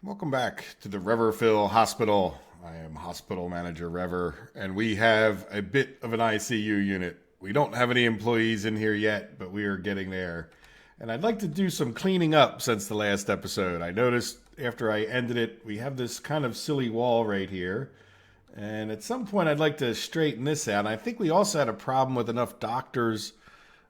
Welcome back to the Reverville Hospital. I am Hospital Manager Rever, and we have a bit of an ICU unit. We don't have any employees in here yet, but we are getting there. And I'd like to do some cleaning up since the last episode. I noticed after I ended it, we have this kind of silly wall right here. And at some point, I'd like to straighten this out. I think we also had a problem with enough doctors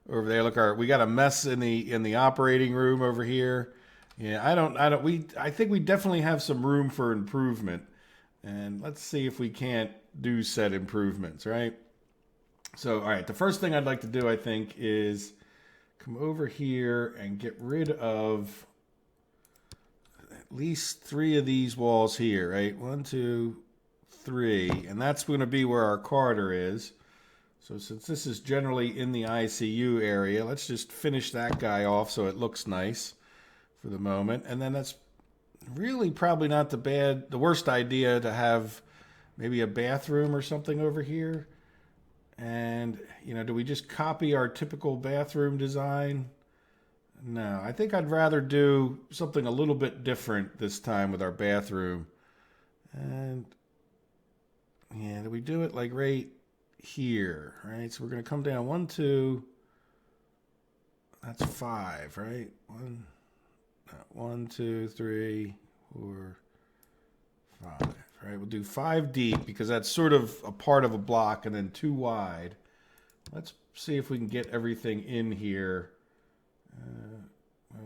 over there. Look, we got a mess in the operating room over here. Yeah, I think we definitely have some room for improvement. And let's see if we can't do said improvements, right? So, all right, the first thing I'd like to do, I think, is come over here and get rid of at least three of these walls here, right? One, two, three. And that's going to be where our corridor is. So since this is generally in the ICU area, let's just finish that guy off so it looks nice for the moment. And then that's really probably not the worst idea to have maybe a bathroom or something over here. And, do we just copy our typical bathroom design? No, I think I'd rather do something a little bit different this time with our bathroom. And, yeah, do we do it like right here, right? So we're going to come down 1, 2, that's 5, right? 1, 2, 3, 4, 5. Right, we'll do 5 deep because that's sort of a part of a block, and then 2 wide. Let's see if we can get everything in here.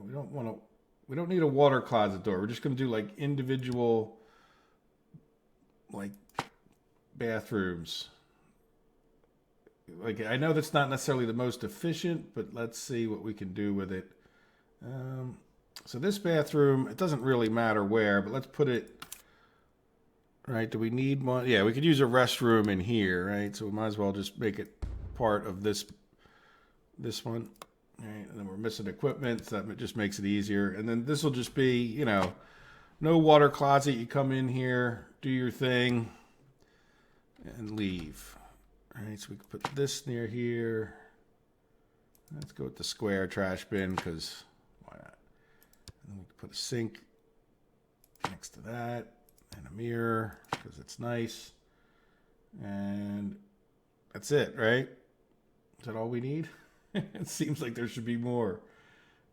Well, we don't need a water closet door. We're just going to do like individual, like bathrooms. Like I know that's not necessarily the most efficient, but let's see what we can do with it. So this bathroom, it doesn't really matter where, but let's put it. Right, do we need one? Yeah, we could use a restroom in here, right? So we might as well just make it part of this one. All right, and then we're missing equipment, so that just makes it easier. And then this will just be, no water closet. You come in here, do your thing, and leave. All right, so we can put this near here. Let's go with the square trash bin, because why not? And then we can put a sink next to that. And a mirror, because it's nice. And that's it, right? Is that all we need? It seems like there should be more.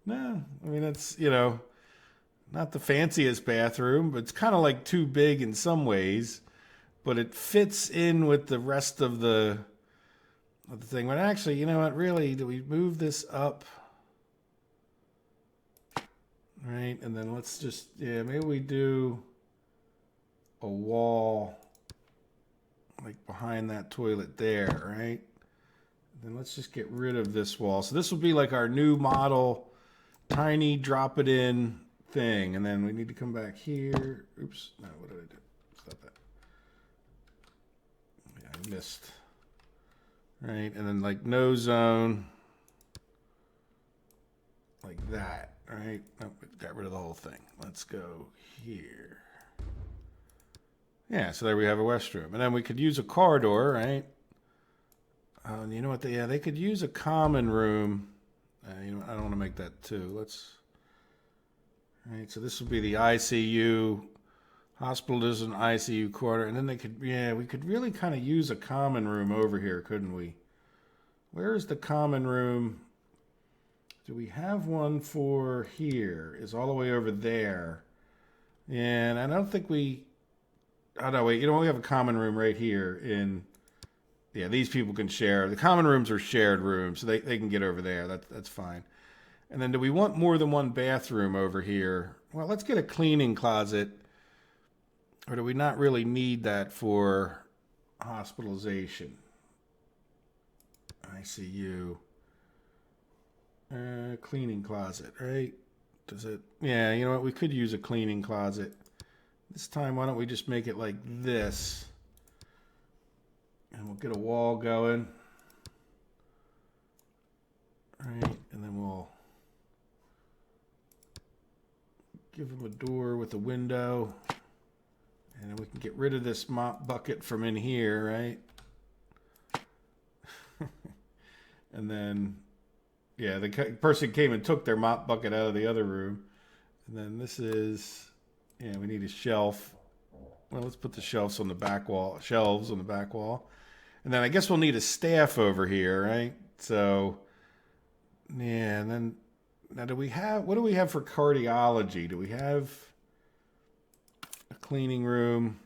No, I mean, that's, not the fanciest bathroom, but it's kind of like too big in some ways. But it fits in with the rest of the thing. But actually, you know what, really, do we move this up? Right, and then let's just, maybe we do a wall like behind that toilet there, right? Then let's just get rid of this wall. So this will be like our new model, tiny drop it in thing. And then we need to come back here. Oops, no, what did I do? Stop that. Yeah, I missed. Right, and then like no zone. Like that, right? Oh, got rid of the whole thing. Let's go here. Yeah, so there we have a restroom. And then we could use a corridor, right? You know what? They could use a common room. I don't want to make that 2. Right, so this will be the ICU. Hospital does an ICU corridor. And then we could really kind of use a common room over here, couldn't we? Where is the common room? Do we have one for here? It's all the way over there. And I don't think we... Oh, no, wait. We have a common room right here these people can share. The common rooms are shared rooms, so they can get over there. That's fine. And then do we want more than one bathroom over here? Well, let's get a cleaning closet. Or do we not really need that for hospitalization? ICU. Cleaning closet, right? Does it? Yeah, you know what? We could use a cleaning closet. This time, why don't we just make it like this? And we'll get a wall going. Right, and then we'll give them a door with a window. And then we can get rid of this mop bucket from in here, right? And then, the person came and took their mop bucket out of the other room. And then this is Yeah, we need a shelf. Well, let's put the shelves on the back wall. Shelves on the back wall. And then I guess we'll need a staff over here, right? So, yeah, and then now what do we have for cardiology? Do we have a cleaning room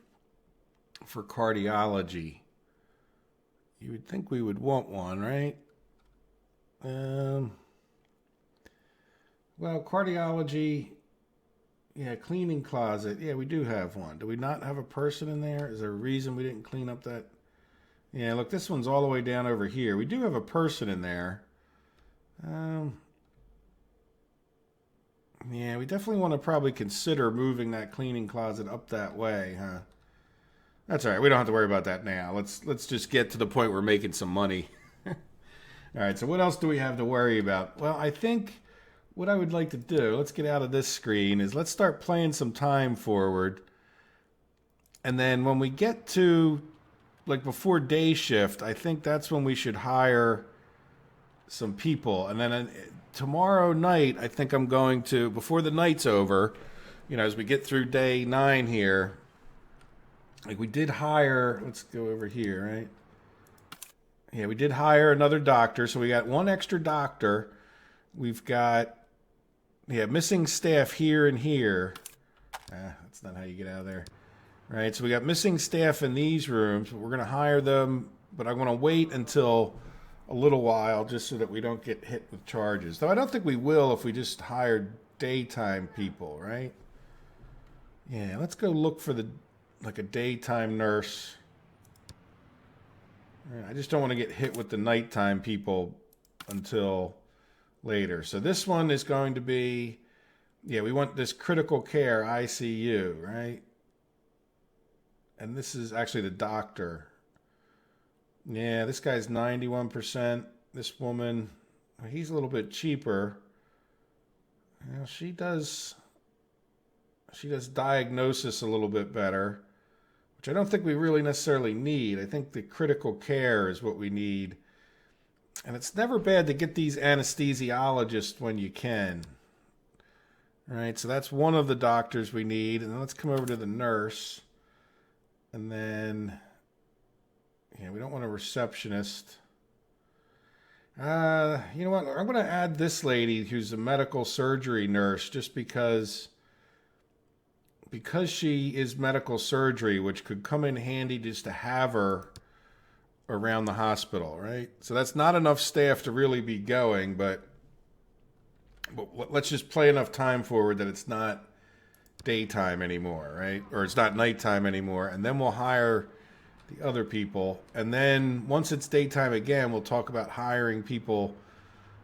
for cardiology? You would think we would want one, right? Well, cardiology, yeah, cleaning closet. Yeah, we do have one. Do we not have a person in there? Is there a reason we didn't clean up that? Yeah, look, this one's all the way down over here. We do have a person in there. Yeah, we definitely want to probably consider moving that cleaning closet up that way, huh? That's all right. We don't have to worry about that now. Let's just get to the point where we're making some money. All right, so what else do we have to worry about? Well, I think what I would like to do, let's get out of this screen, is let's start playing some time forward. And then when we get to, like, before day shift, I think that's when we should hire some people. And then tomorrow night, I think I'm going to, before the night's over, as we get through day 9 here, like we did hire, let's go over here, right? Yeah, we did hire another doctor, so we got one extra doctor. We've got, missing staff here and here. That's not how you get out of there. Right, so we got missing staff in these rooms, but we're going to hire them, but I'm going to wait until a little while just so that we don't get hit with charges. Though I don't think we will if we just hired daytime people, right? Yeah, let's go look for a daytime nurse. I just don't want to get hit with the nighttime people until later. So this one is going to be, we want this critical care ICU, right? And this is actually the doctor. Yeah, this guy's 91%. This woman, he's a little bit cheaper. She does diagnosis a little bit better, which I don't think we really necessarily need. I think the critical care is what we need. And it's never bad to get these anesthesiologists when you can. All right, so that's one of the doctors we need. And then let's come over to the nurse. And then, we don't want a receptionist. You know what? I'm going to add this lady who's a medical surgery nurse just because she is medical surgery, which could come in handy just to have her around the hospital, right? So that's not enough staff to really be going, but let's just play enough time forward that it's not daytime anymore, right? Or it's not nighttime anymore. And then we'll hire the other people. And then once it's daytime again, we'll talk about hiring people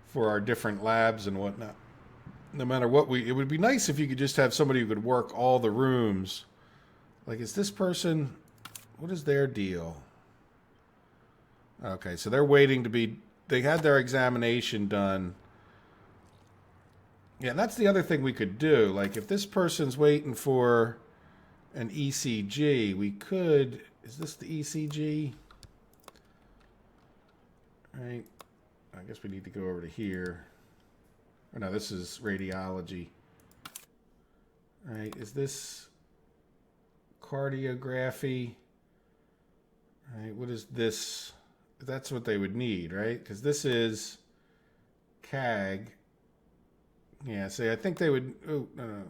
for our different labs and whatnot. No matter what it would be nice if you could just have somebody who could work all the rooms. Like, is this person, what is their deal? Okay, so they're waiting they had their examination done. Yeah, that's the other thing we could do. Like, if this person's waiting for an ECG, we could, is this the ECG? Right. I guess we need to go over to here. Oh, no, this is radiology. All right, is this cardiography? All right, what is this? That's what they would need, right? Because this is CAG. Yeah, see, I think they would, oh, no.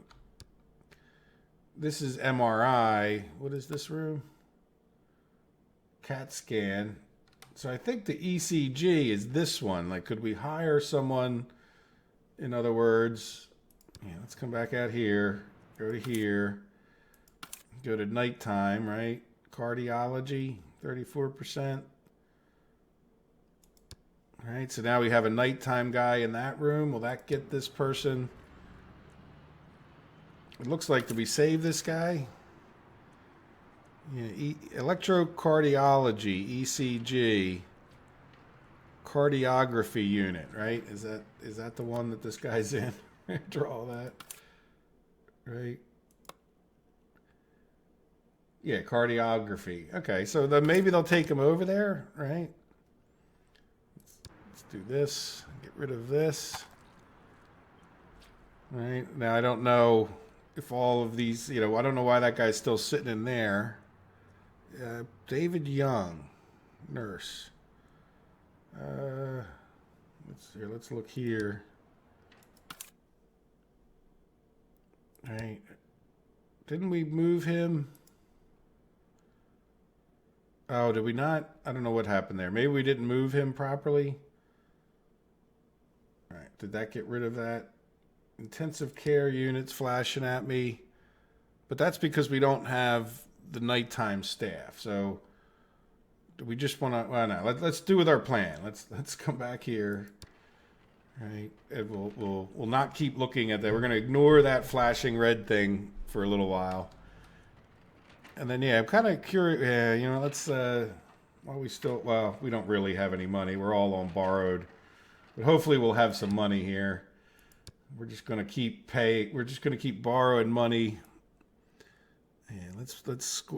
This is MRI. What is this room? CAT scan. So I think the ECG is this one. Like, could we hire someone, in other words, let's come back out here, go to here, go to nighttime, right? Cardiology, 34%. All right, so now we have a nighttime guy in that room. Will that get this person? It looks like, did we save this guy? Yeah, electrocardiology, ECG, cardiography unit, right? Is that the one that this guy's in? Draw that, right? Yeah, cardiography. Okay, so then maybe they'll take him over there, right? Let's do this. Get rid of this. All right, now I don't know. if all of these, I don't know why that guy's still sitting in there. David Young, nurse. Let's look here. All right. Didn't we move him? Oh, did we not? I don't know what happened there. Maybe we didn't move him properly. All right. Did that get rid of that? Intensive care units flashing at me. But that's because we don't have the nighttime staff. So do we just want to? Well, no. Let's do with our plan. Let's come back here. All right. And we'll not keep looking at that. We're going to ignore that flashing red thing for a little while. And then, I'm kind of curious. Yeah, let's. We don't really have any money. We're all on borrowed, but hopefully we'll have some money here. We're just going to keep We're just going to keep borrowing money. And let's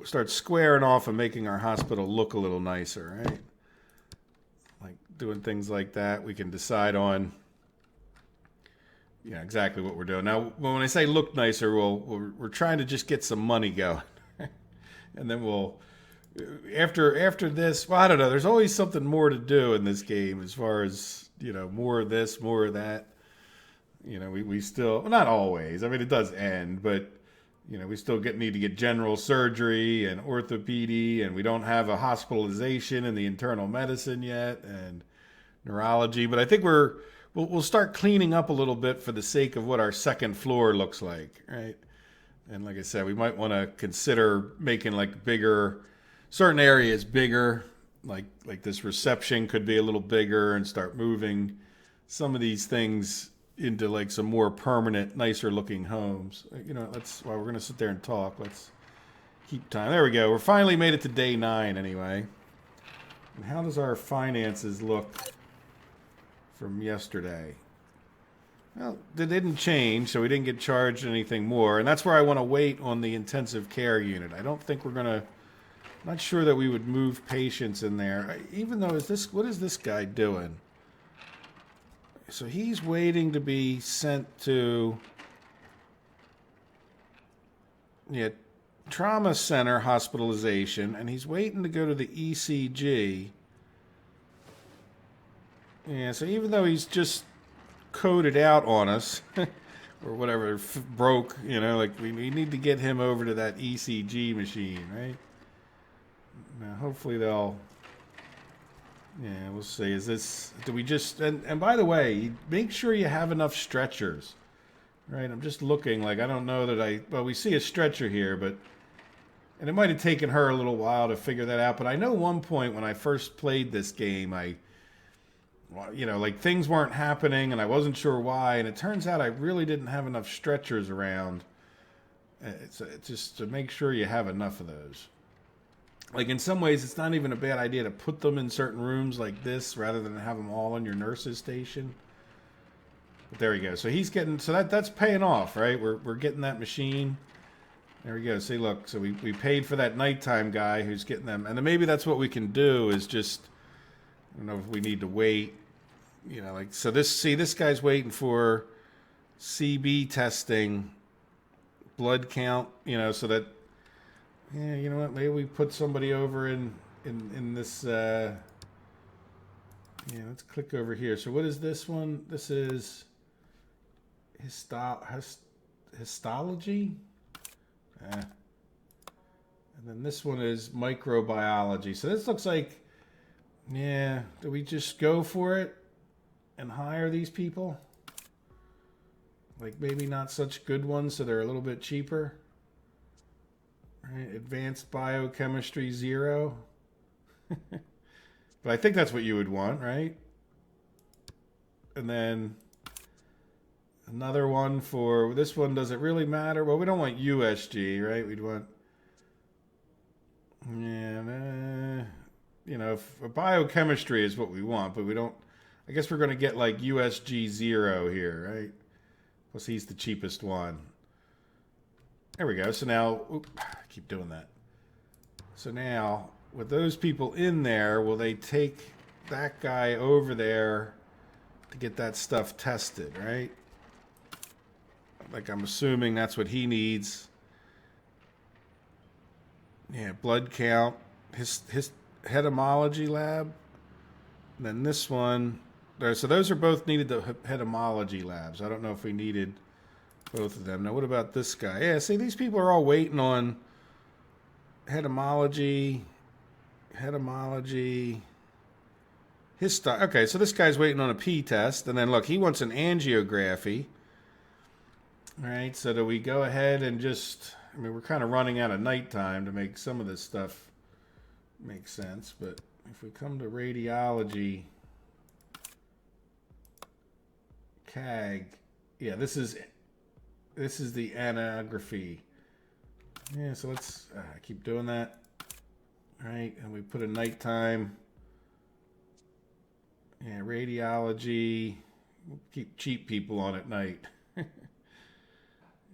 start squaring off and making our hospital look a little nicer, right? Like doing things like that. We can decide on. Exactly what we're doing. Now, when I say look nicer, we're trying to just get some money going. And then we'll, after this, well, I don't know. There's always something more to do in this game as far as, more of this, more of that. We still, well, not always. I mean, it does end, but, we still need to get general surgery and orthopedy, and we don't have a hospitalization in the internal medicine yet, and neurology. But I think we'll start cleaning up a little bit for the sake of what our second floor looks like, right? And like I said, we might want to consider making certain areas bigger, like this reception could be a little bigger, and start moving some of these things into some more permanent, nicer looking homes. While we're going to sit there and talk, let's keep time. There we go. We're finally made it to day 9 anyway. And how does our finances look from yesterday? Well, they didn't change, so we didn't get charged anything more. And that's where I want to wait on the intensive care unit. I don't think we're going to... Not sure that we would move patients in there. Even though, what is this guy doing? So he's waiting to be sent to... trauma center hospitalization. And he's waiting to go to the ECG. Yeah, so even though he's just coded out on us or whatever, broke, we need to get him over to that ECG machine, right? Now hopefully they'll, we'll see. Do we just, and by the way, make sure you have enough stretchers, right? I'm just looking, I don't know that we see a stretcher here, and it might have taken her a little while to figure that out, but I know one point when I first played this game, things weren't happening and I wasn't sure why. And it turns out I really didn't have enough stretchers around. It's just to make sure you have enough of those. In some ways, it's not even a bad idea to put them in certain rooms like this rather than have them all on your nurse's station. But there we go. So he's getting, that's paying off, right? We're getting that machine. There we go. See, look, so we paid for that nighttime guy who's getting them. And then maybe that's what we can do is just, I don't know if we need to wait, so this guy's waiting for CB testing, blood count, so that, you know what, maybe we put somebody over in this, let's click over here. So what is this one? This is histology. And then this one is microbiology. So this looks like, do we just go for it and hire these people? Maybe not such good ones, so they're a little bit cheaper. Right, advanced biochemistry 0. But I think that's what you would want, right? And then another one for, this one, does it really matter? Well, we don't want USG, right? We'd want, if biochemistry is what we want, but we don't, I guess we're going to get USG 0 here, right? Plus he's the cheapest one. There we go. So now, I keep doing that. So now, with those people in there, will they take that guy over there to get that stuff tested, right? Like I'm assuming that's what he needs. Yeah, blood count, his hetomology lab, and then this one. So those are both needed, the hetomology labs. I don't know if we needed both of them. Now, what about this guy? Yeah, see, these people are all waiting on hetomology, okay, so this guy's waiting on a P test, and then look, he wants an angiography. All right, so do we go ahead and just, I mean, we're kind of running out of nighttime to make some of this stuff make sense, but if we come to radiology, CAG, yeah, this is the angiography. Yeah, so let's keep doing that. All right, and we put a nighttime. Yeah, radiology. We'll keep cheap people on at night.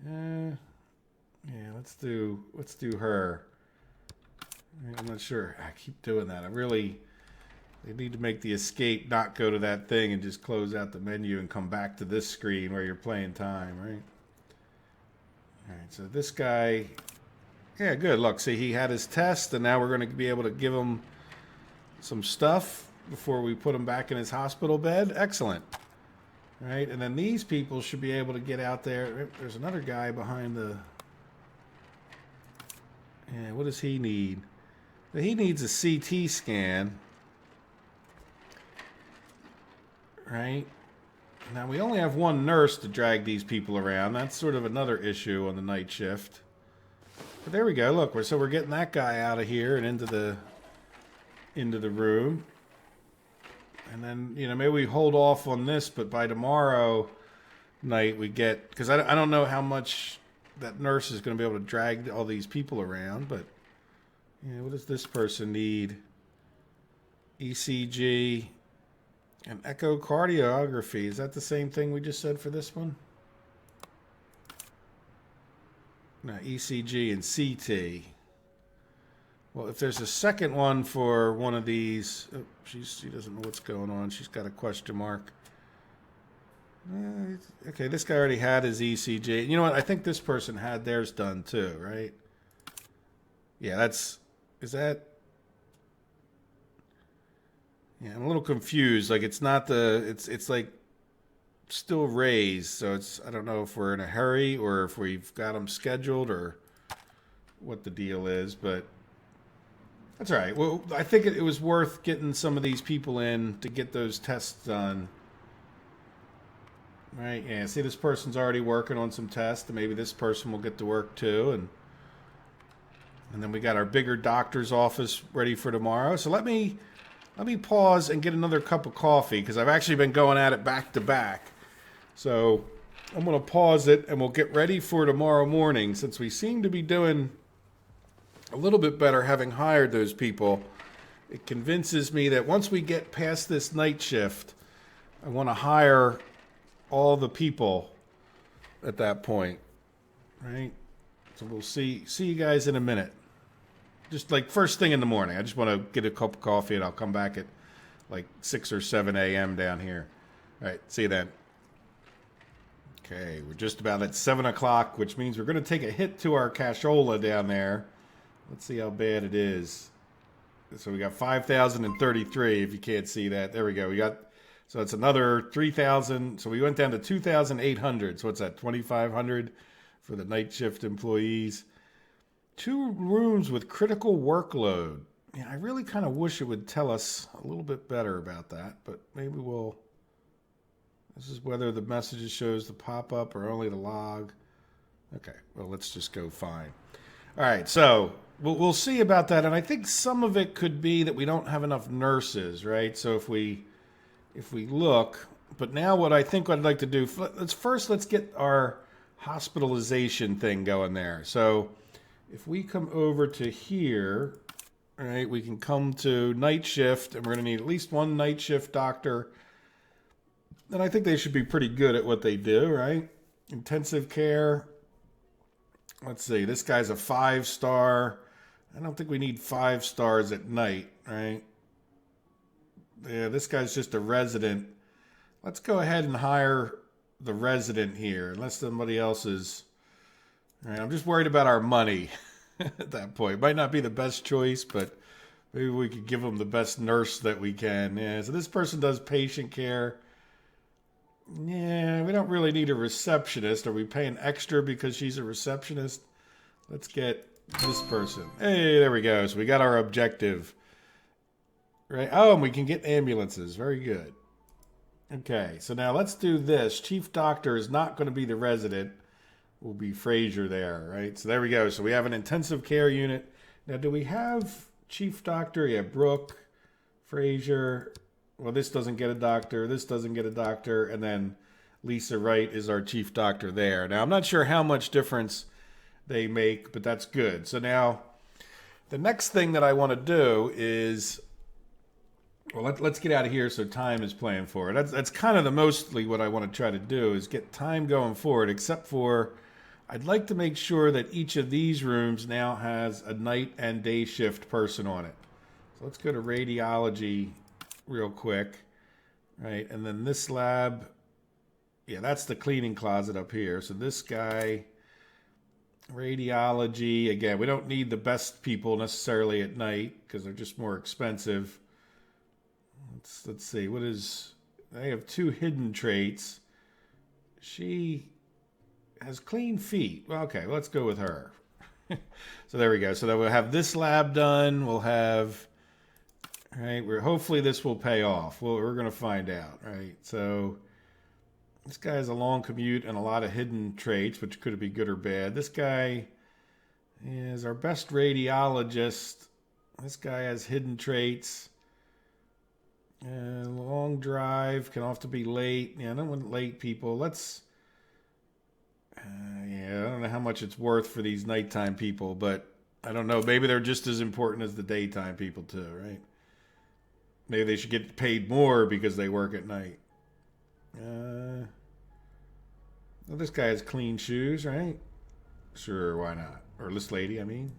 Yeah, let's do her. I'm not sure. I keep doing that. They need to make the escape not go to that thing and just close out the menu and come back to this screen where you're playing time, right? All right, so this guy, yeah, good. Look, see, he had his test, and now we're going to be able to give him some stuff before we put him back in his hospital bed. Excellent. All right, and then these people should be able to get out there. There's another guy behind the... Yeah, what does he need? He needs a CT scan. Right? Now, we only have one nurse to drag these people around. That's sort of another issue on the night shift. But there we go. Look, we're getting that guy out of here and into the room. And then, maybe we hold off on this, but by tomorrow night we get... Because I don't know how much that nurse is going to be able to drag all these people around, but... what does this person need? ECG... And echocardiography, is that the same thing we just said for this one? No, ECG and CT. Well, if there's a second one for one of these... Oh, she doesn't know what's going on. She's got a question mark. Okay, this guy already had his ECG. You know what? I think this person had theirs done too, right? Yeah, is that... Yeah, I'm a little confused. Like, it's not it's like still raised. So I don't know if we're in a hurry or if we've got them scheduled or what the deal is, but that's all right. Well, I think it was worth getting some of these people in to get those tests done. Right? Yeah, see, this person's already working on some tests, and maybe this person will get to work too. And then we got our bigger doctor's office ready for tomorrow. So let me pause and get another cup of coffee because I've actually been going at it back to back. So I'm going to pause it and we'll get ready for tomorrow morning since we seem to be doing a little bit better having hired those people. It convinces me that once we get past this night shift, I want to hire all the people at that point. Right? So we'll see you guys in a minute. Just like first thing in the morning. I just want to get a cup of coffee and I'll come back at like 6 or 7 a.m. down here. All right, see you then. Okay, we're just about at 7 o'clock, which means we're going to take a hit to our cashola down there. Let's see how bad it is. So we got 5,033 if you can't see that. There we go. So it's another 3,000. So we went down to 2,800. So what's that, 2,500 for the night shift employees? 2 rooms with critical workload. Yeah, I really kind of wish it would tell us a little bit better about that, but maybe this is whether the message shows the pop-up or only the log. Okay, well, let's just go fine. All right, so we'll see about that, and I think some of it could be that we don't have enough nurses, right? So if we look, but now what I think I'd like to do, let's get our hospitalization thing going there. So if we come over to here, all right, we can come to night shift, and we're going to need at least one night shift doctor. And I think they should be pretty good at what they do, right? Intensive care. Let's see, this guy's a 5-star. I don't think we need 5 stars at night, right? Yeah, this guy's just a resident. Let's go ahead and hire the resident here, unless somebody else is. All right, I'm just worried about our money at that point. Might not be the best choice, but maybe we could give them the best nurse that we can. Yeah, so this person does patient care. Yeah, we don't really need a receptionist. Are we paying extra because she's a receptionist? Let's get this person. Hey, there we go. So we got our objective. Right. Oh, and we can get ambulances. Very good. Okay, so now let's do this. Chief doctor is not going to be the resident. Will be Frazier there, right? So there we go. So we have an intensive care unit. Now, do we have chief doctor? Yeah, Brooke, Frazier. Well, this doesn't get a doctor. This doesn't get a doctor. And then Lisa Wright is our chief doctor there. Now, I'm not sure how much difference they make, but that's good. So now the next thing that I want to do is, well, let's get out of here so time is playing for it. That's kind of the mostly what I want to try to do is get time going forward, except for I'd like to make sure that each of these rooms now has a night and day shift person on it. So let's go to radiology real quick, right? And then this lab, yeah, that's the cleaning closet up here. So this guy, radiology, again, we don't need the best people necessarily at night because they're just more expensive. Let's see, what is, they have 2 hidden traits. She has clean feet. Well, okay, let's go with her. So there we go. So then we'll have this lab done. We'll have, right, hopefully this will pay off. Well, we're going to find out, right? So this guy has a long commute and a lot of hidden traits, which could be good or bad. This guy is our best radiologist. This guy has hidden traits. Long drive, can often be late. Yeah, I don't want late people. Let's, yeah, I don't know how much it's worth for these nighttime people, but I don't know. Maybe they're just as important as the daytime people too, right? Maybe they should get paid more because they work at night. Well, this guy has clean shoes, right? Sure, why not? Or this lady, I mean.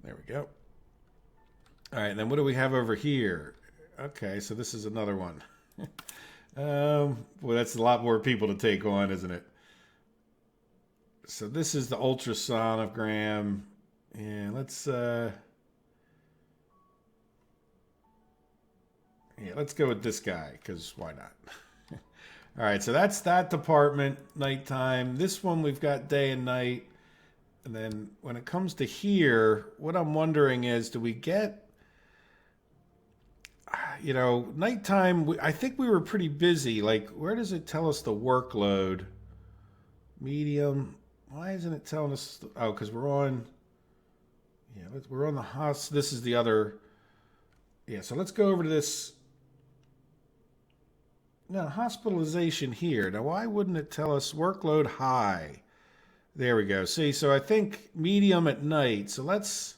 There we go. All right, and then what do we have over here? Okay, so this is another one. Well, that's a lot more people to take on, isn't it? So this is the ultrasonogram. Yeah, let's go with this guy, because why not? All right, so that's that department, nighttime. This one we've got day and night. And then when it comes to here, what I'm wondering is, do we get, you know, nighttime, I think we were pretty busy. Like, where does it tell us the workload? Medium. Why isn't it telling us? Oh, because we're on, yeah, we're on the hospital. This is the other, yeah, so let's go over to this. Now, hospitalization here. Now, why wouldn't it tell us workload high? There we go. See, so I think medium at night. So let's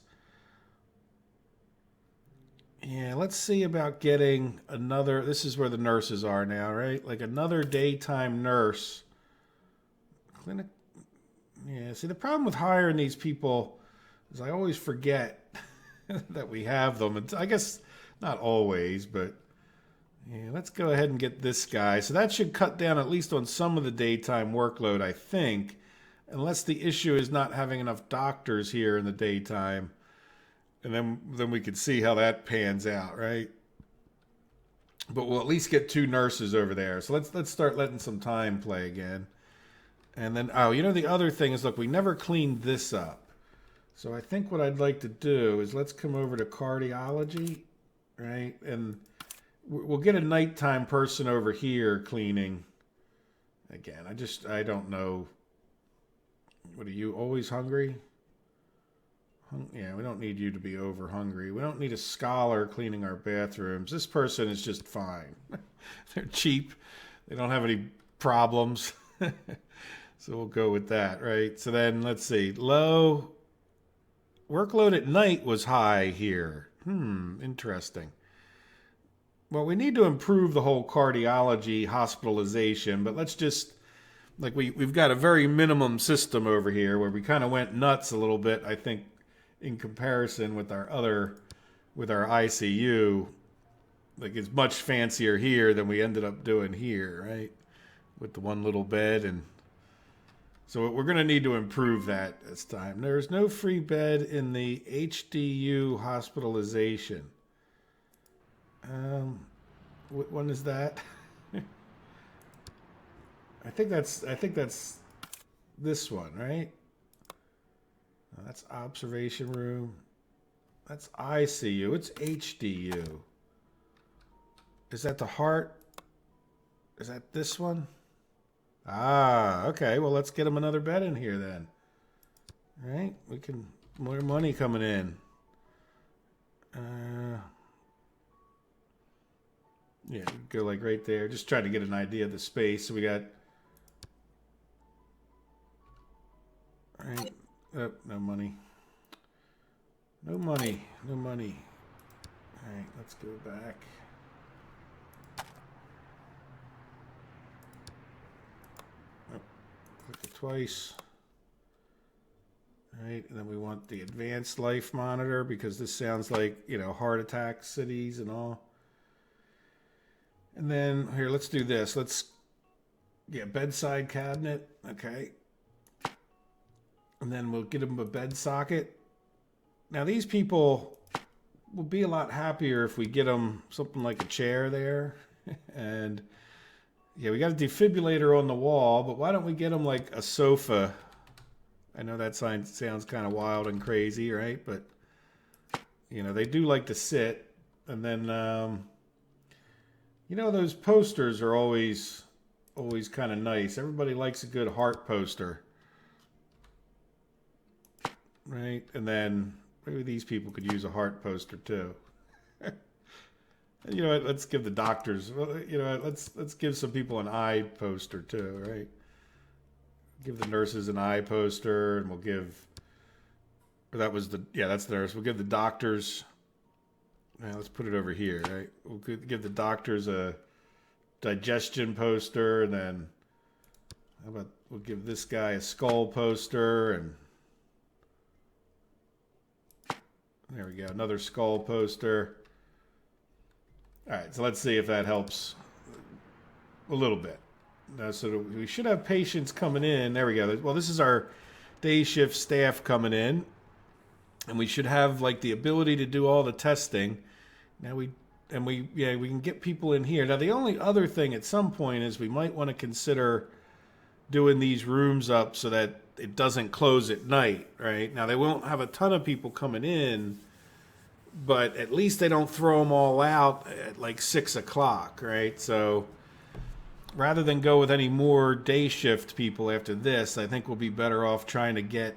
see about getting another, this is where the nurses are now, right? Like another daytime nurse. Clinic. Yeah, see, the problem with hiring these people is I always forget that we have them. And I guess not always, but yeah, let's go ahead and get this guy. So that should cut down at least on some of the daytime workload, I think, unless the issue is not having enough doctors here in the daytime. And then we could see how that pans out, right? But we'll at least get 2 nurses over there. So let's start letting some time play again. And then, oh, you know, the other thing is, look, we never cleaned this up. So I think what I'd like to do is let's come over to cardiology, right? And we'll get a nighttime person over here cleaning. Again, I don't know. What are you, always hungry? Yeah, we don't need you to be over hungry. We don't need a scholar cleaning our bathrooms. This person is just fine. They're cheap. They don't have any problems. So we'll go with that, right? So then let's see. Low workload at night was high here. Interesting. Well, we need to improve the whole cardiology hospitalization, but let's just, like, we've got a very minimum system over here where we kind of went nuts a little bit, I think, in comparison with our ICU. Like, it's much fancier here than we ended up doing here, right? with the one little bed. And so we're going to need to improve that this time. There's no free bed in the HDU hospitalization. What one is that? I think that's this one, right? That's observation room. That's ICU. It's HDU. Is that the heart? Is that this one? Ah, okay. Well, let's get him another bed in here then. All right? We can more money coming in. Yeah, go like right there. Just try to get an idea of the space. So we got. All right. Oh, no money. No money. No money. All right, let's go back. Oh, click it twice. All right, and then we want the advanced life monitor because this sounds like, heart attack cities and all. And then here, let's do this. Bedside cabinet. Okay. And then we'll get them a bed socket. Now, these people will be a lot happier if we get them something like a chair there. And, we got a defibrillator on the wall, but why don't we get them like a sofa? I know that sounds kind of wild and crazy, right? But, they do like to sit. And then, those posters are always kind of nice. Everybody likes a good heart poster. Right, and then maybe these people could use a heart poster too. You know what? Let's give the doctors. Let's give some people an eye poster too. Right. Give the nurses an eye poster, and we'll give. That's the nurse. We'll give the doctors. Let's put it over here. Right. We'll give the doctors a digestion poster, and then how about we'll give this guy a skull poster and. There we go, another skull poster. All right, so let's see if that helps a little bit. So we should have patients coming in. There we go. Well, this is our day shift staff coming in. And we should have like the ability to do all the testing. Now we can get people in here. Now the only other thing at some point is we might want to consider doing these rooms up so that it doesn't close at night, right? Now, they won't have a ton of people coming in, but at least they don't throw them all out at like 6 o'clock, right? So rather than go with any more day shift people after this, I think we'll be better off trying to get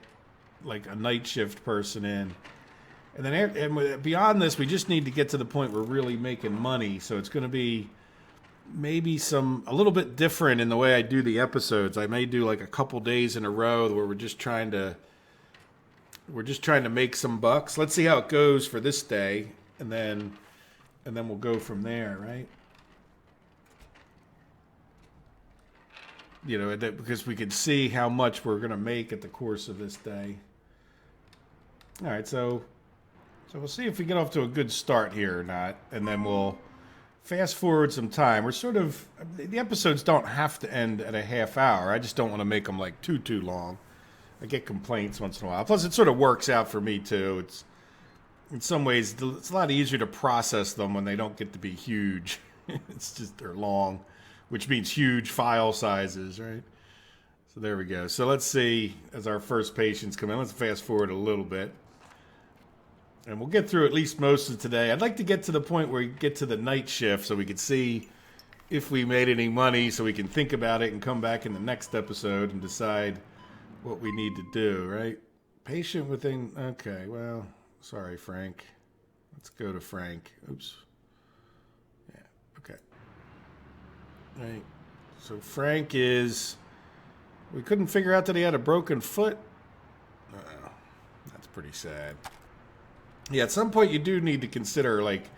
like a night shift person in. And then beyond this, we just need to get to the point where we're really making money. So it's going to be maybe a little bit different in the way I do the episodes. I may do like a couple days in a row where we're just trying to make some bucks. Let's see how it goes for this day, and then we'll go from there, right? Because we can see how much we're going to make at the course of this day. All right, so we'll see if we get off to a good start here or not, and then we'll fast forward some time. We're the episodes don't have to end at a half hour. I just don't want to make them like too long. I get complaints once in a while. Plus, it sort of works out for me too. It's in some ways it's a lot easier to process them when they don't get to be huge. It's just they're long, which means huge file sizes, right? So there we go. So let's see as our first patients come in. Let's fast forward a little bit. And we'll get through at least most of today. I'd like to get to the point where we get to the night shift so we can see if we made any money so we can think about it and come back in the next episode and decide what we need to do, right? Patient within... Okay, well, sorry, Frank. Let's go to Frank. Oops. Yeah, okay. Right. So Frank is... We couldn't figure out that he had a broken foot. Uh-oh. That's pretty sad. Yeah, at some point you do need to consider like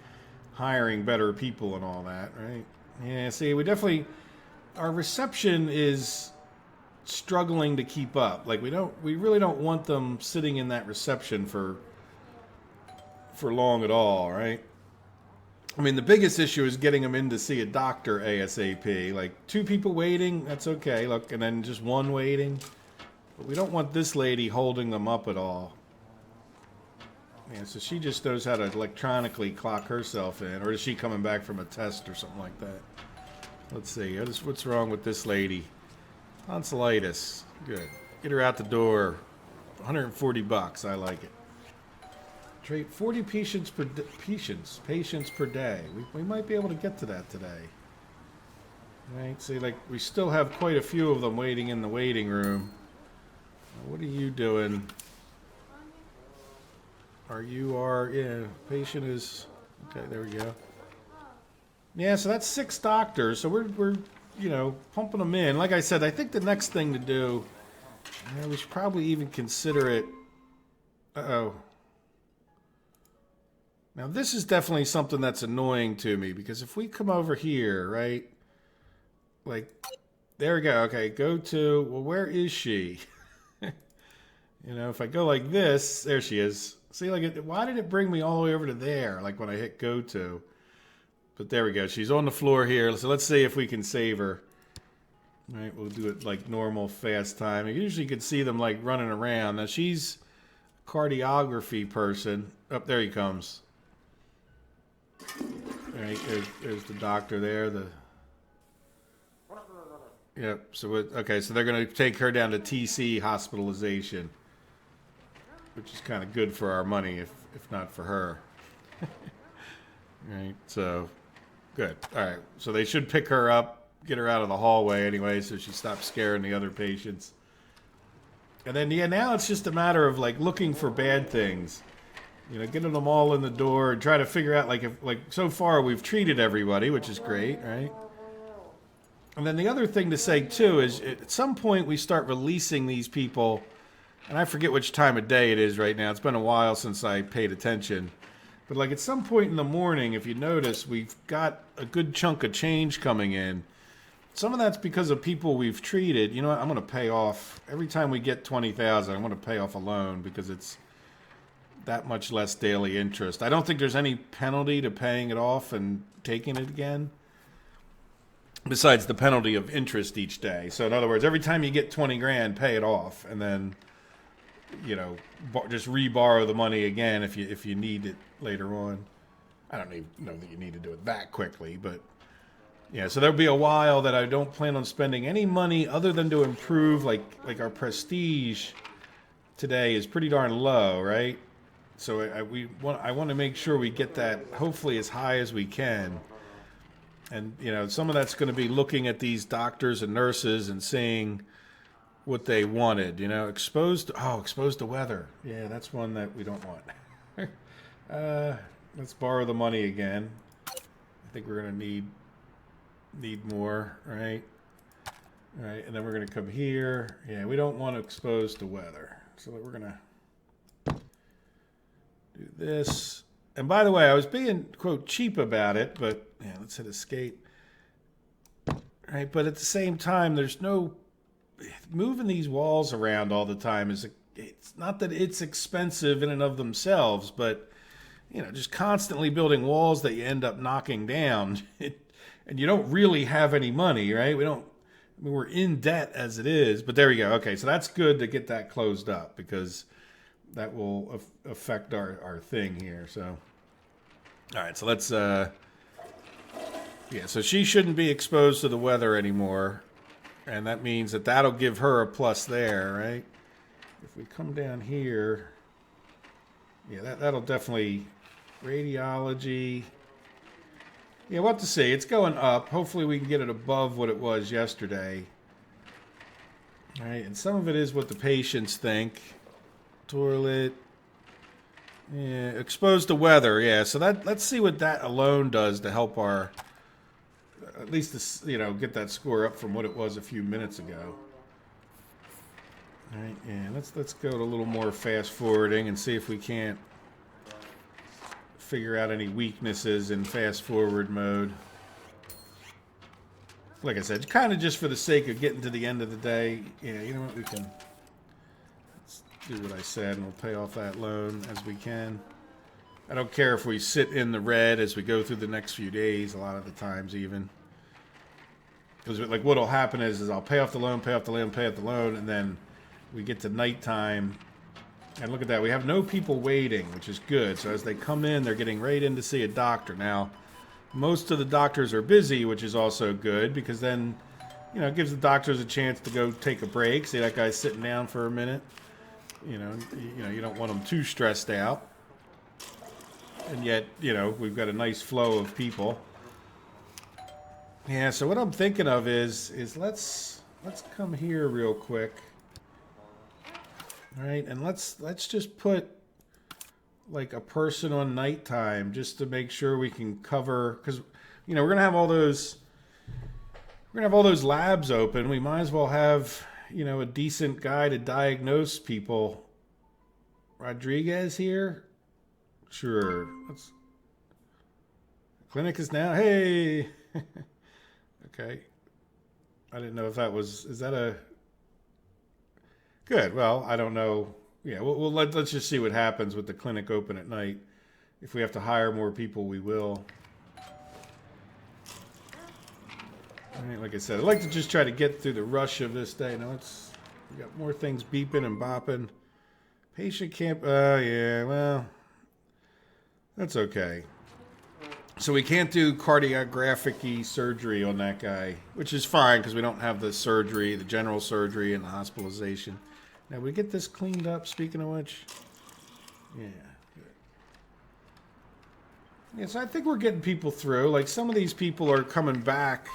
hiring better people and all that, right? Yeah, see, our reception is struggling to keep up. Like we really don't want them sitting in that reception for long at all, right? I mean, the biggest issue is getting them in to see a doctor ASAP. Like 2 people waiting, that's okay. Look, and then just 1 waiting. But we don't want this lady holding them up at all. Yeah, so she just knows how to electronically clock herself in. Or is she coming back from a test or something like that? Let's see. What's wrong with this lady? Tonsillitis. Good. Get her out the door. $140. I like it. Treat 40 patients per day. We might be able to get to that today. Right? See, like, we still have quite a few of them waiting in the waiting room. What are you doing? Yeah, patient is, okay, there we go. Yeah, so that's 6 doctors, so we're you know, pumping them in. Like I said, I think the next thing to do, we should probably even consider it, uh-oh. Now, this is definitely something that's annoying to me, because if we come over here, right, like, there we go, okay, go to, well, where is she? You know, if I go like this, there she is. See, like, why did it bring me all the way over to there, like when I hit go to? But there we go, she's on the floor here, so let's see if we can save her. All right, we'll do it like normal, fast time. Usually you can see them, like, running around. Now, she's a cardiography person. Oh, there he comes. All right, there's the doctor there. Yep. So okay, so they're going to take her down to TC hospitalization, which is kind of good for our money, if not for her. Right. So good. All right. So they should pick her up, get her out of the hallway anyway, so she stops scaring the other patients. And then yeah, now it's just a matter of like looking for bad things. You know, getting them all in the door and try to figure out, like, if, like, so far we've treated everybody, which is great, right? And then the other thing to say, too, is at some point we start releasing these people, and I forget which time of day it is right now. It's been a while since I paid attention. But, like, at some point in the morning, if you notice, we've got a good chunk of change coming in. Some of that's because of people we've treated. You know what? I'm going to pay off, every time we get $20,000, I'm going to pay off a loan because it's that much less daily interest. I don't think there's any penalty to paying it off and taking it again, besides the penalty of interest each day. So in other words, every time you get 20 grand, pay it off, and then, you know, just re-borrow the money again if you need it later on. I don't even know that you need to do it that quickly, but yeah. So there'll be a while that I don't plan on spending any money other than to improve, like our prestige today is pretty darn low, right? So I want to make sure we get that hopefully as high as we can. And, you know, some of that's going to be looking at these doctors and nurses and seeing what they wanted, you know, exposed to weather. Yeah, that's one that we don't want. Let's borrow the money again. I think we're going to need more, right? All right, and then we're going to come here. Yeah, we don't want to expose to weather. So we're going to do this. And by the way, I was being, quote, cheap about it, but yeah, let's hit escape. Right, but at the same time, there's no moving these walls around all the time. It's not that it's expensive in and of themselves, but you know, just constantly building walls that you end up knocking down, and you don't really have any money, right? We're in debt as it is. But there we go. Okay, so that's good to get that closed up because that will affect our thing here. So, all right, so let's, yeah, so she shouldn't be exposed to the weather anymore. And that means that'll give her a plus there, right? If we come down here, yeah, that'll definitely, radiology. Yeah, we'll have to see. It's going up. Hopefully we can get it above what it was yesterday. All right, and some of it is what the patients think. Toilet, yeah, exposed to weather, yeah. So let's see what that alone does to help our, at least, you know, get that score up from what it was a few minutes ago. All right, yeah. Let's go to a little more fast forwarding and see if we can't figure out any weaknesses in fast forward mode. Like I said, kind of just for the sake of getting to the end of the day. Yeah, you know what, we can. Do what I said, and we'll pay off that loan as we can. I don't care if we sit in the red as we go through the next few days, a lot of the times even. Because like what'll happen is I'll pay off the loan, pay off the loan, pay off the loan, and then we get to nighttime. And look at that, we have no people waiting, which is good. So as they come in, they're getting right in to see a doctor. Now, most of the doctors are busy, which is also good because then, you know, it gives the doctors a chance to go take a break. See that guy's sitting down for a minute. You know, you don't want them too stressed out. And yet, you know, we've got a nice flow of people. Yeah, so what I'm thinking of is let's come here real quick. All right, and let's just put like a person on nighttime just to make sure we can cover, because you know we're gonna have all those labs open. We might as well have, you know, a decent guy to diagnose people. Rodriguez here. Sure. Clinic is now. Hey. Okay. I didn't know if that was. Is that a? Good. Well, I don't know. Yeah. Let's just see what happens with the clinic open at night. If we have to hire more people, we will. All right, like I said, I'd like to just try to get through the rush of this day. Now we got more things beeping and bopping. Patient camp. Yeah. Well. That's okay. So we can't do cardiographic surgery on that guy, which is fine because we don't have the surgery, the general surgery, and the hospitalization. Now we get this cleaned up, speaking of which. Yeah. Good. Yeah, so I think we're getting people through. Like some of these people are coming back.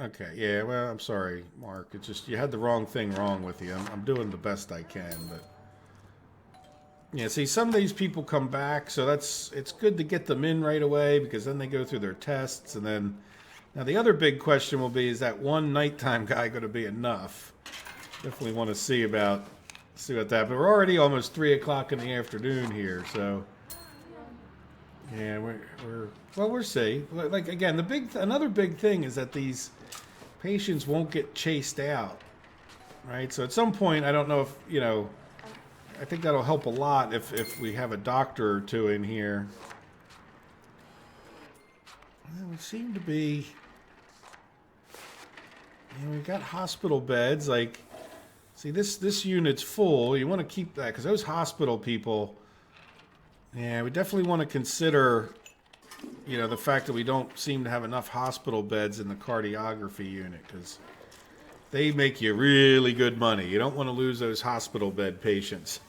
Okay, yeah, well, I'm sorry, Mark. It's just you had the wrong thing wrong with you. I'm doing the best I can, but... Yeah, see, some of these people come back, so it's good to get them in right away because then they go through their tests, and then now the other big question will be: is that one nighttime guy going to be enough? Definitely want to see about that. But we're already almost 3 o'clock in the afternoon here, so yeah, we'll see. Like again, another big thing is that these patients won't get chased out, right? So at some point, I don't know if you know. I think that'll help a lot if we have a doctor or two in here. Well, we seem to be... You know, we've got hospital beds. Like, see, this unit's full. You want to keep that, because those hospital people... Yeah, we definitely want to consider, you know, the fact that we don't seem to have enough hospital beds in the cardiography unit, because... They make you really good money. You don't want to lose those hospital bed patients.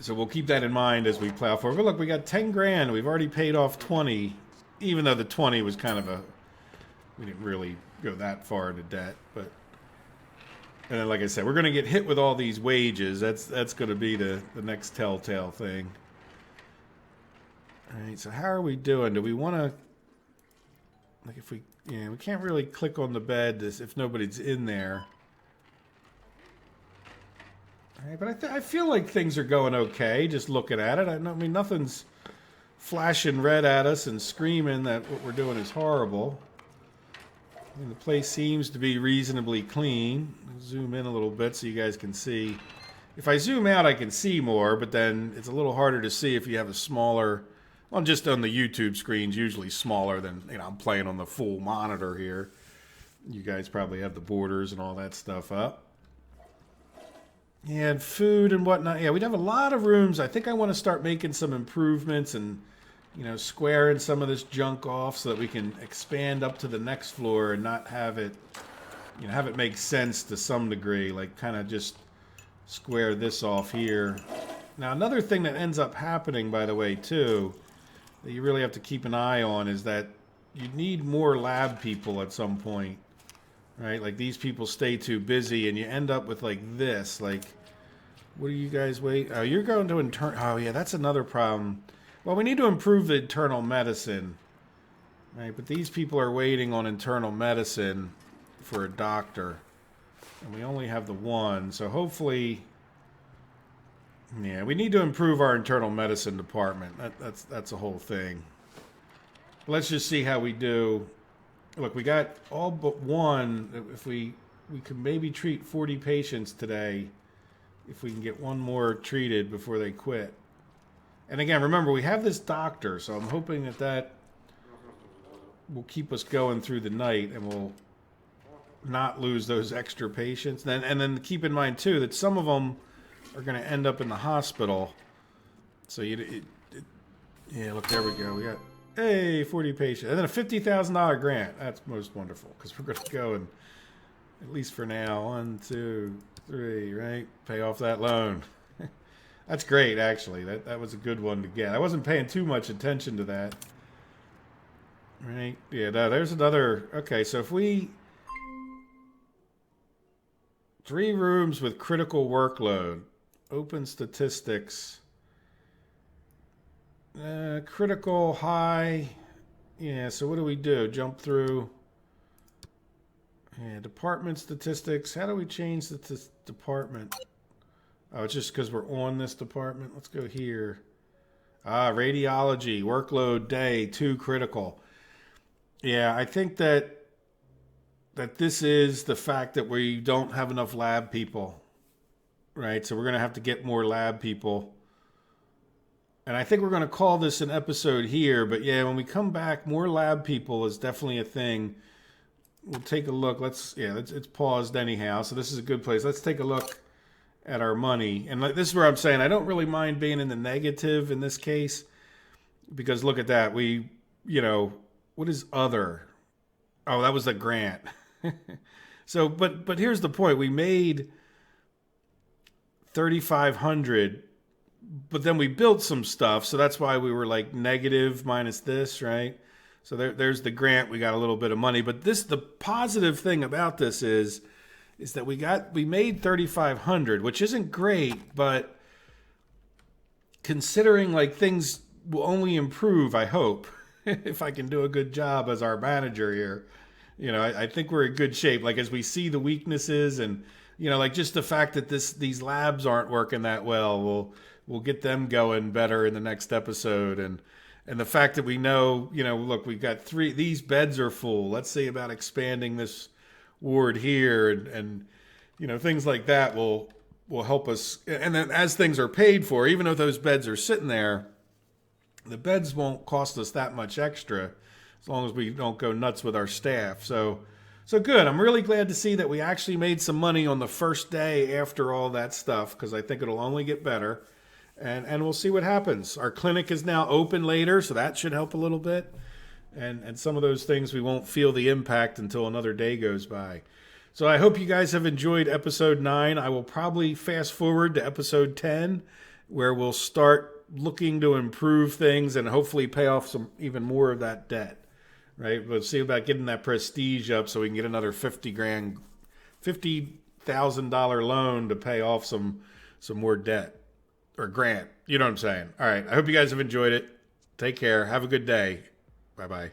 So we'll keep that in mind as we plow forward. But look, we got 10 grand. We've already paid off 20, even though the 20 was kind of we didn't really go that far into debt. But and then, like I said, we're going to get hit with all these wages. That's going to be the next telltale thing. All right. So how are we doing? Do we want to, like, if we? Yeah, we can't really click on the bed if nobody's in there. All right, but I feel like things are going okay, just looking at it. I mean, nothing's flashing red at us and screaming that what we're doing is horrible. I mean, the place seems to be reasonably clean. I'll zoom in a little bit so you guys can see. If I zoom out, I can see more, but then it's a little harder to see if you have a smaller... Well, just on the YouTube screen's usually smaller than, you know, I'm playing on the full monitor here. You guys probably have the borders and all that stuff up. And food and whatnot. Yeah, we'd have a lot of rooms. I think I want to start making some improvements and, you know, squaring some of this junk off so that we can expand up to the next floor and not have it, you know, have it make sense to some degree. Like kind of just square this off here. Now, another thing that ends up happening, by the way, too, that you really have to keep an eye on is that you need more lab people at some point, right? Like these people stay too busy and you end up with like this. Like, what do you guys wait? Oh, you're going to internal. Oh, yeah, that's another problem. Well, we need to improve the internal medicine, right? But these people are waiting on internal medicine for a doctor. And we only have the one. So hopefully... Yeah, we need to improve our internal medicine department. That's a whole thing. Let's just see how we do. Look, we got all but one. If we could maybe treat 40 patients today, if we can get one more treated before they quit. And again, remember, we have this doctor, so I'm hoping that will keep us going through the night and we'll not lose those extra patients. And then keep in mind, too, that some of them are going to end up in the hospital. So, yeah, look, there we go. We got, 40 patients. And then a $50,000 grant. That's most wonderful because we're going to go and, at least for now, 1, 2, 3, right? Pay off that loan. That's great, actually. That was a good one to get. I wasn't paying too much attention to that. Right? Yeah, no, there's another. Okay, so if we... 3 rooms with critical workload. Open statistics. Critical, high. Yeah, so what do we do? Jump through. Yeah, department statistics. How do we change the department? Oh, it's just because we're on this department. Let's go here. Radiology, workload day, 2 critical. Yeah, I think that this is the fact that we don't have enough lab people, right? So we're going to have to get more lab people. And I think we're going to call this an episode here. But yeah, when we come back, more lab people is definitely a thing. We'll take a look. It's paused anyhow. So this is a good place. Let's take a look at our money. And this is where I'm saying I don't really mind being in the negative in this case. Because look at that. What is other? Oh, that was the grant. So, but here's the point. We made $3,500, but then we built some stuff. So that's why we were like negative minus this, right? So there's the grant. We got a little bit of money, but the positive thing about this is that we made $3,500, which isn't great, but considering like things will only improve, I hope, if I can do a good job as our manager here. I think we're in good shape. Like as we see the weaknesses and, like just the fact that these labs aren't working that well, we'll get them going better in the next episode. And the fact that we know, look, we've got 3, these beds are full. Let's see about expanding this ward here and things like that will help us. And then as things are paid for, even though those beds are sitting there, the beds won't cost us that much extra. As long as we don't go nuts with our staff. So good. I'm really glad to see that we actually made some money on the first day after all that stuff, because I think it'll only get better. And we'll see what happens. Our clinic is now open later, so that should help a little bit. And some of those things we won't feel the impact until another day goes by. So I hope you guys have enjoyed episode 9. I will probably fast forward to episode 10, where we'll start looking to improve things and hopefully pay off some even more of that debt. Right, we'll see about getting that prestige up so we can get another $50,000 loan to pay off some more debt or grant. You know what I'm saying? All right, I hope you guys have enjoyed it. Take care. Have a good day. Bye-bye.